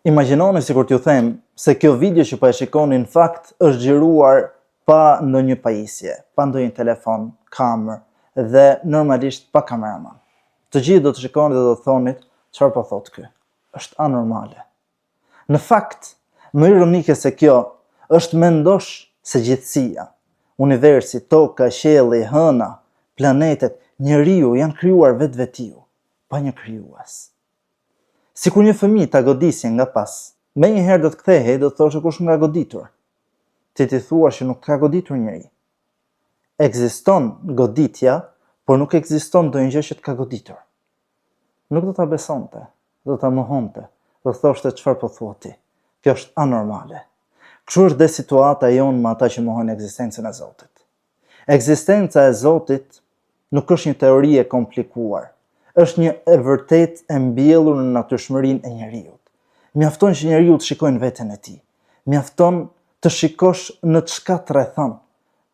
Imagjinoni sikur t'ju them se kjo video që po e shikoni në fakt është xhiruar pa ndonjë pajisje, pa ndonjë telefon, kamerë dhe normalisht pa kameraman. Të gjithë do të shikoni dhe do të thonit, çfarë po thot ky? Është anormale. Në fakt, më ironike se kjo, është mendosh se gjithësia, universi, toka, qielli, hëna, planetet, njeriu janë krijuar vetvetiu, pa një krijues. Sikur një fëmijë ta godisje nga pas, me njëherë do të kthehej do të thoshë kush nga goditur. Ti thua që nuk ka goditur njeri. Ekziston goditja, por nuk ekziston ndonjë gjë që të ka goditur. Nuk do ta besonte, do ta mohonte, do thoshte çfarë po thua ti. Kjo është anormale. Kështu është dhe situata jonë me ata që mohojnë ekzistencën e Zotit. Ekzistenca e Zotit nuk është një teori e komplikuar. Është një e vërtet e mbjellur në natyrshmërinë e njeriut. Mjafton që njeriu të shikojnë veten e tij. Mjafton të shikosh në çka të rrethon,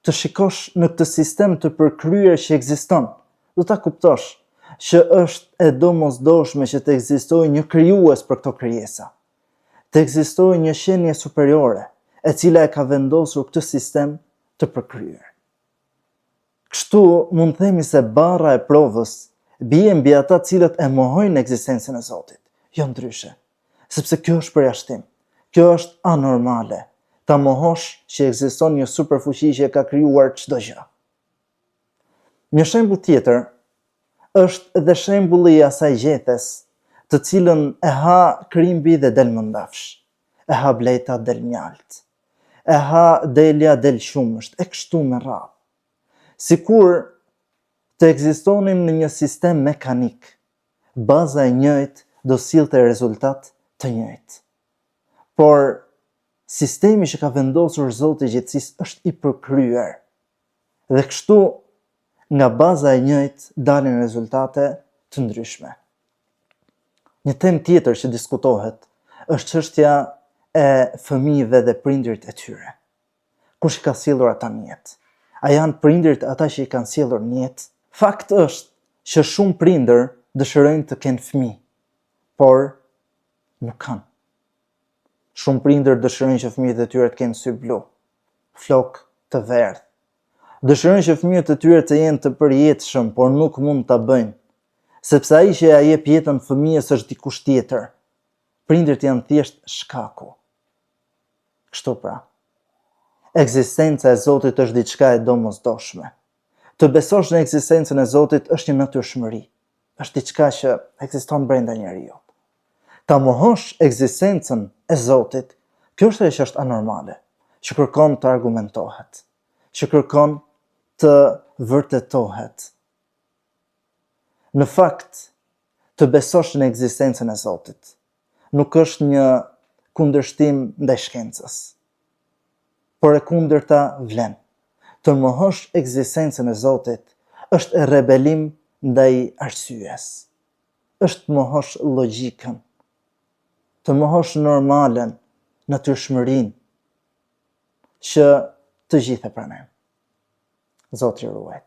të shikosh në këtë sistem të përkryer që ekziston. Do ta kuptosh që është e domosdoshme që të ekzistojë një krijues për këto krijesa. Të ekzistojë një qenie superiore, e cila e ka vendosur këtë sistem të përkryer. Kështu mund të themi se barra e provës bie mbi ata cilët e mohojnë ekzistencën e Zotit, jo ndryshe, sepse kjo është përjashtim, kjo është anormale, ta mohosh që ekziston një superfuqi që e ka krijuar çdo gjë. Një shembull tjetër është dhe shembulli i asaj gjethes, të cilën e ha krimbi dhe del mëndafsh, e ha bleta del mjalt, e ha delja del qumësht, e kështu me radhë. Sikur të ekzistonim në një sistem mekanik, baza e njëjtë do sillte rezultat të njëjtë. Por sistemi që ka vendosur Zoti i gjithësisë është i përkryer. Dhe kështu nga baza e njëjtë dalin rezultate të ndryshme. Një temë tjetër që diskutohet është çështja e fëmijëve dhe prindërit e tyre. Kush i ka sjellur ata në jetë? A janë prindërit ata që i kanë sjellur në jetë? Fakt është që shumë prindër dëshirojnë të kenë fëmijë, por nuk kanë. Shumë prindër dëshirojnë që fëmijët e tyre të kenë sy blu, flok të verdh. Dëshirojnë që fëmijët e tyre të jenë të përjetshëm, por nuk mund ta bëjnë, sepse ai që ja jep jetën fëmijës është dikush tjetër. Prindërit janë thjesht shkaku. Kështu pra, ekzistenca e Zotit është diçka e domosdoshme. Të besosh në ekzistencën e Zotit është një natyrshmëri, është diçka që ekziston brenda njeriut. Ta mohosh ekzistencën e Zotit, kjo është ajo që është anormale, që kërkon të argumentohet, që kërkon të vërtetohet. Në fakt, të besosh në ekzistencën e Zotit nuk është një kundërshtim ndaj shkencës, por e kundërta vlen. Të mohosh ekzistencën e Zotit është e rebelim ndaj arsyes. Është të mohosh logjikën, të mohosh normalen, natyrshmërinë që të gjithë e pranojmë. Zoti ju ruaj.